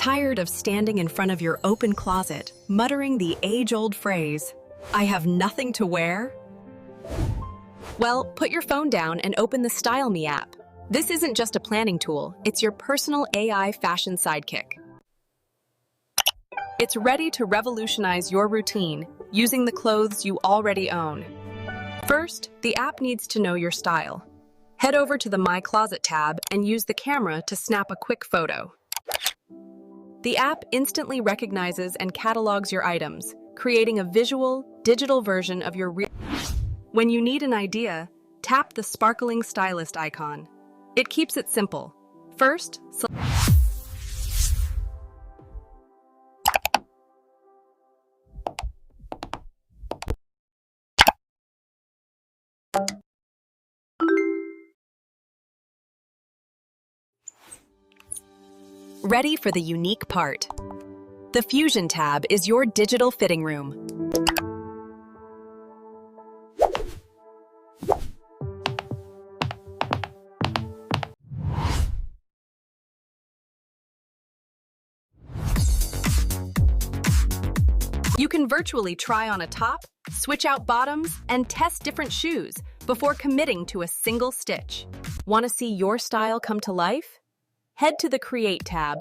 Tired of standing in front of your open closet, muttering the age-old phrase, "I have nothing to wear"? Well, put your phone down and open the Style Me app. This isn't just a planning tool, it's your personal AI fashion sidekick. It's ready to revolutionize your routine using the clothes you already own. First, the app needs to know your style. Head over to the My Closet tab and use the camera to snap a quick photo. The app instantly recognizes and catalogs your items, creating a visual, digital version of your real. When you need an idea, tap the sparkling stylist icon. It keeps it simple. First, ready for the unique part. The Fusion tab is your digital fitting room. You can virtually try on a top, switch out bottoms, and test different shoes before committing to a single stitch. Want to see your style come to life? Head to the Create tab.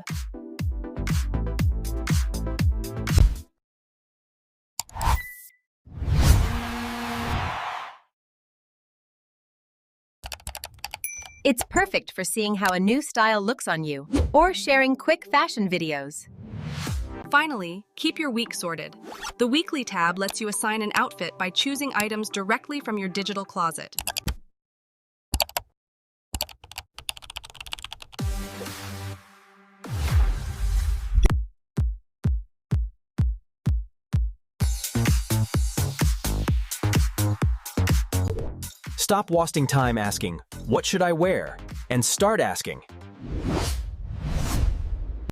It's perfect for seeing how a new style looks on you or sharing quick fashion videos. Finally, keep your week sorted. The Weekly tab lets you assign an outfit by choosing items directly from your digital closet. Stop wasting time asking, "What should I wear?" and start asking,